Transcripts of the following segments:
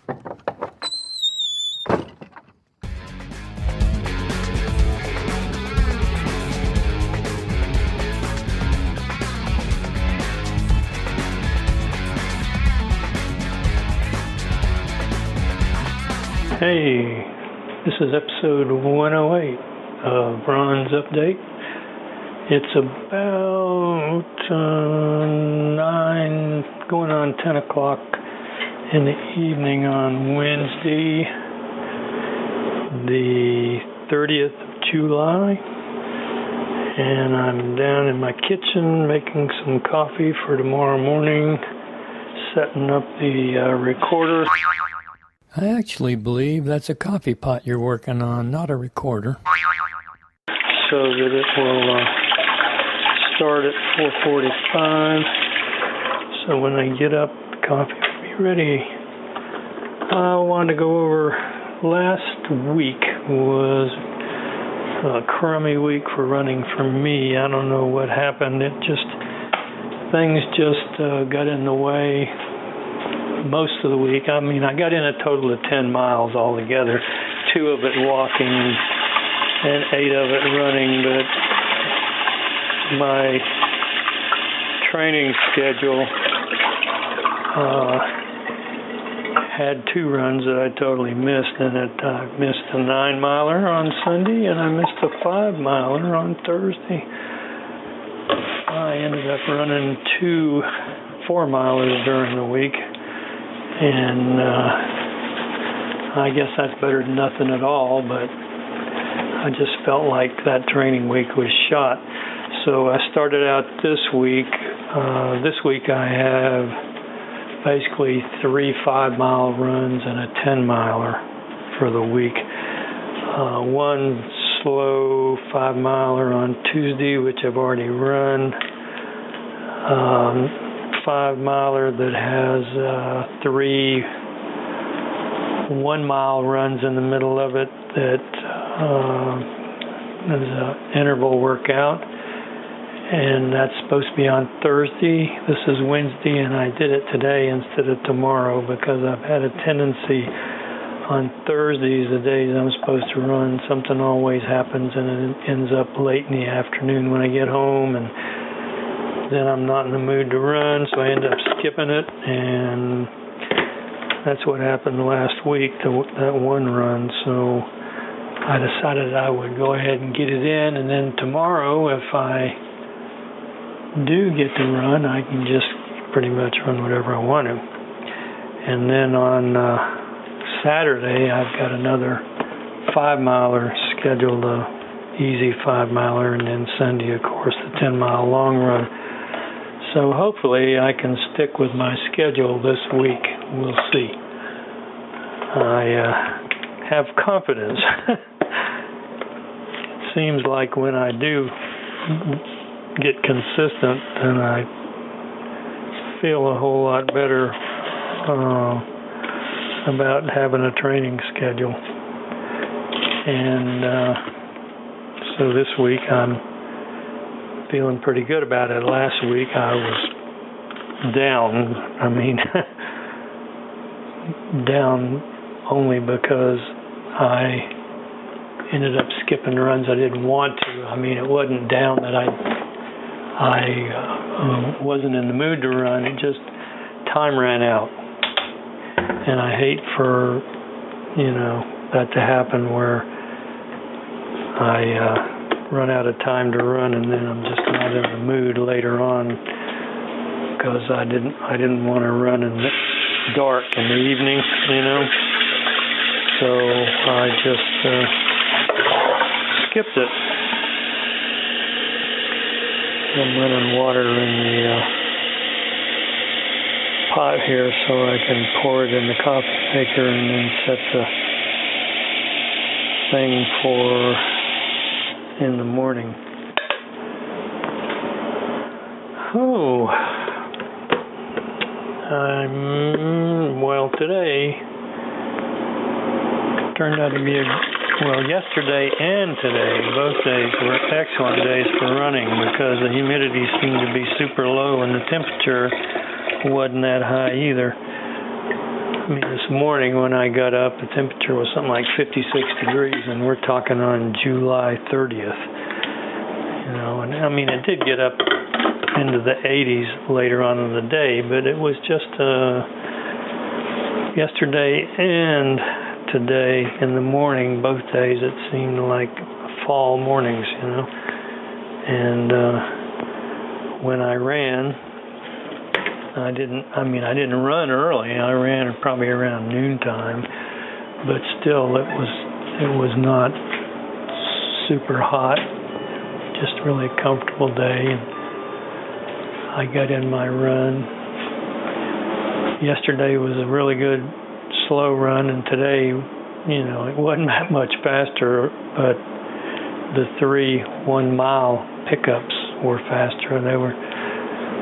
Hey, this is episode 108 of Ron's Update. It's about 9, going on 10 o'clock in the evening on Wednesday, the 30th of July, and I'm down in my kitchen making some coffee for tomorrow morning, setting up the recorder. I actually believe that's a coffee pot you're working on, not a recorder. So that it will start at 4:45. So when I get up, the coffee will be ready. I wanted to go over, last week was a crummy week for running for me. I don't know what happened. Things just got in the way most of the week. I mean, I got in a total of 10 miles altogether, 2 of it walking and 8 of it running, but my training schedule had 2 runs that I totally missed, and I missed a 9-miler on Sunday, and I missed a 5-miler on Thursday. I ended up running 2 4-milers during the week, and I guess that's better than nothing at all, but I just felt like that training week was shot. So I started out this week. This week I have basically 3 5-mile runs and a 10-miler for the week. 1 slow 5-miler on Tuesday, which I've already run. 5-miler that has 3 1-mile runs in the middle of it that is an interval workout, and that's supposed to be on Thursday. This is Wednesday, and I did it today instead of tomorrow because I've had a tendency on Thursdays, the days I'm supposed to run, something always happens and it ends up late in the afternoon when I get home, and then I'm not in the mood to run, so I end up skipping it, and that's what happened last week, that 1 run. So I decided I would go ahead and get it in, and then tomorrow, if I do get to run, I can just pretty much run whatever I want to. And then on Saturday, I've got another 5-miler scheduled, easy 5-miler, and then Sunday, of course, the 10-mile long run. So hopefully I can stick with my schedule this week. We'll see. I have confidence. It seems like when I do get consistent, then I feel a whole lot better about having a training schedule. And so this week I'm feeling pretty good about it. Last week I was down. I mean, down only because I ended up skipping runs I didn't want to. I mean, it wasn't down that I wasn't in the mood to run. It just, time ran out. And I hate for, that to happen where I run out of time to run, and then I'm just not in the mood later on because I didn't want to run in the dark in the evening, So I just skipped it. I'm running water in the pot here so I can pour it in the coffee maker and then set the thing for in the morning. Today turned out to be yesterday and today, both days were excellent days for running because the humidity seemed to be super low and the temperature wasn't that high either. this morning when I got up, the temperature was something like 56 degrees, and we're talking on July 30th. And it did get up into the 80s later on in the day, but it was just yesterday and today in the morning, both days, it seemed like fall mornings, And when I ran, I didn't run early. I ran probably around noontime, but still it was not super hot, just really a comfortable day. And I got in my run. Yesterday was a really good slow run, and today, it wasn't that much faster, but the 3 1-mile pickups were faster, and they were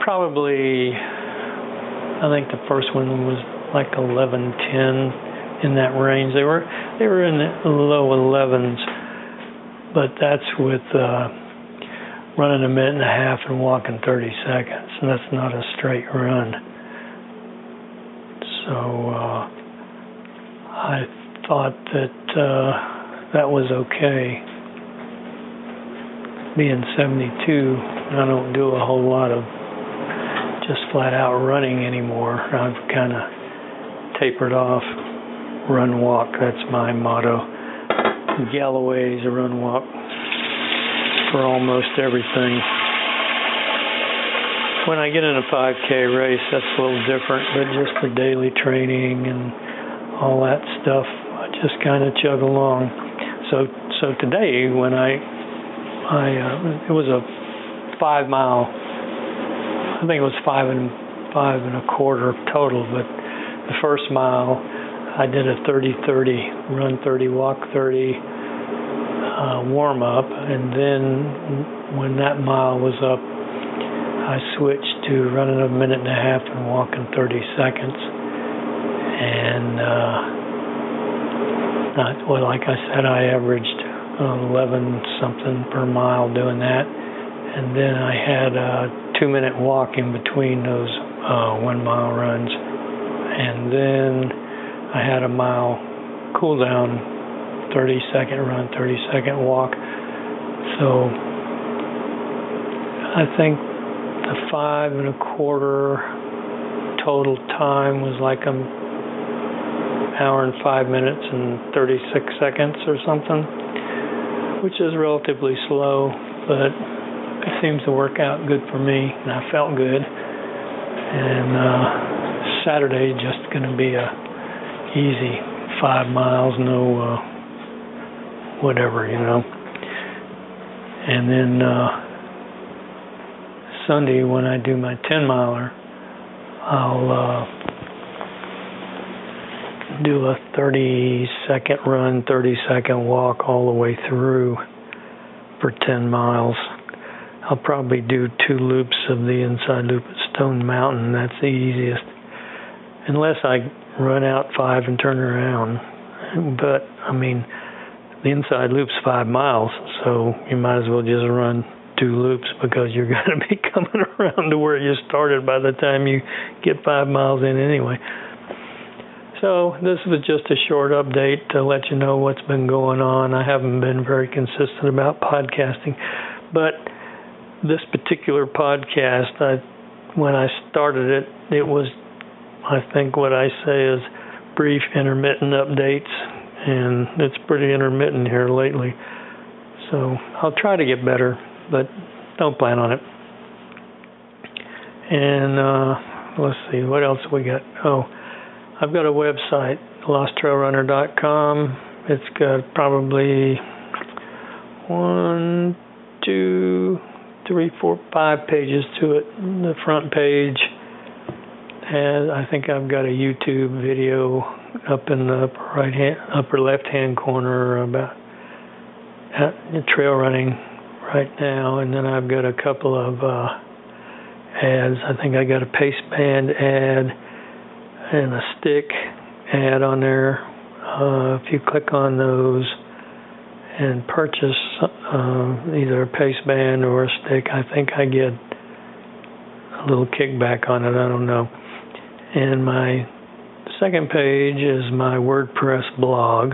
probably, I think the first one was like 11:10 in that range. They were in the low 11s, but that's with running a minute and a half and walking 30 seconds, and that's not a straight run. So I thought that was okay. Being 72, I don't do a whole lot of just flat out running anymore. I've kind of tapered off. Run, walk, that's my motto. Galloway's a run, walk for almost everything. When I get in a 5K race, that's a little different, but just for daily training and all that stuff, I just kind of chug along. So today, when it was a 5 mile, I think it was 5 and a quarter total, but the first mile I did a 30-30, run 30, walk 30, warm up, and then when that mile was up, I switched to running a minute and a half and walking 30 seconds. And like I said, I averaged 11 something per mile doing that, and then I had a 2-minute walk in between those 1 mile runs, and then I had a mile cool down, 30-second run, 30-second walk. So I think the 5 and a quarter total time was like an hour and 5 minutes and 36 seconds or something, which is relatively slow, but it seems to work out good for me, and I felt good. And Saturday just going to be a easy 5 miles, no whatever, And then Sunday, when I do my 10-miler, I'll do a 30-second run, 30-second walk all the way through for 10 miles. I'll probably do 2 loops of the inside loop at Stone Mountain. That's the easiest, unless I run out 5 and turn around. But, the inside loop's 5 miles, so you might as well just run 2 loops, because you're going to be coming around to where you started by the time you get 5 miles in anyway. So this was just a short update to let you know what's been going on. I haven't been very consistent about podcasting, but this particular podcast, when I started it, it was, I think what I say is brief intermittent updates, and it's pretty intermittent here lately. So I'll try to get better, but don't plan on it. And let's see, what else we got? Oh, I've got a website, losttrailrunner.com. It's got probably 1, 2, 3, 4, 5 pages to it. The front page has, I think I've got a YouTube video up in the upper left-hand corner about trail running right now, and then I've got a couple of ads. I think I got a pace band ad and a stick ad on there. If you click on those and purchase either a pace band or a stick, I think I get a little kickback on it. I don't know. And my second page is my WordPress blog.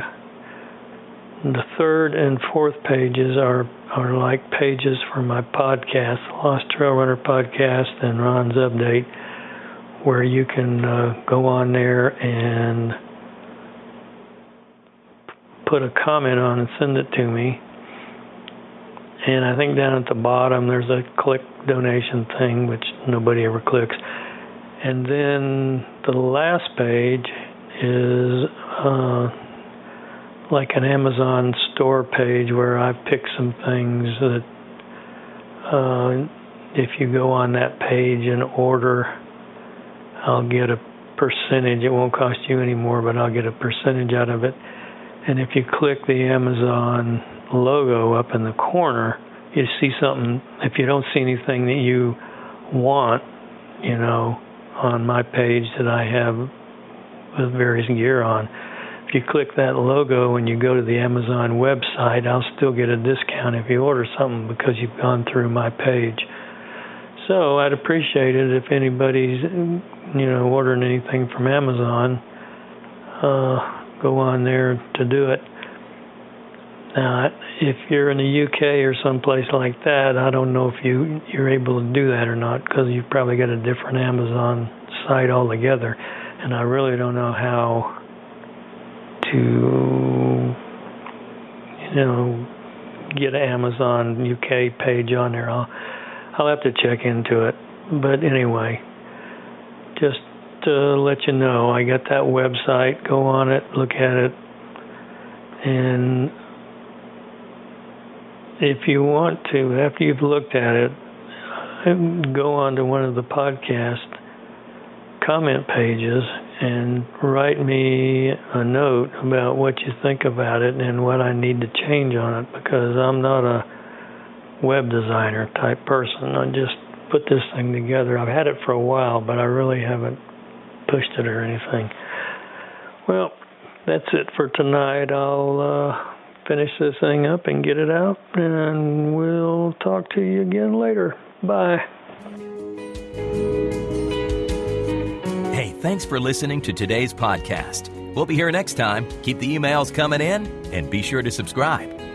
The third and fourth pages are like pages for my podcast, Lost Trail Runner Podcast and Ron's Update, where you can go on there and put a comment on and send it to me. And I think down at the bottom there's a click donation thing, which nobody ever clicks. And then the last page is like an Amazon store page where I pick some things that if you go on that page and order, I'll get a percentage. It won't cost you any more, but I'll get a percentage out of it. And if you click the Amazon logo up in the corner, you see something. If you don't see anything that you want, on my page that I have with various gear on, if you click that logo and you go to the Amazon website, I'll still get a discount if you order something because you've gone through my page. So I'd appreciate it if anybody's, ordering anything from Amazon, go on there to do it. Now, if you're in the UK or someplace like that, I don't know if you're able to do that or not, because you've probably got a different Amazon site altogether, and I really don't know how to, get an Amazon UK page on there. I'll have to check into it. But anyway, just to let you know, I got that website. Go on it, look at it, and if you want to, after you've looked at it, go on to one of the podcast comment pages and write me a note about what you think about it and what I need to change on it, because I'm not a web designer type person. I just put this thing together. I've had it for a while, but I really haven't pushed it or anything. Well, that's it for tonight. I'll finish this thing up and get it out, and we'll talk to you again later. Bye. Hey, thanks for listening to today's podcast. We'll be here next time. Keep the emails coming in and be sure to subscribe.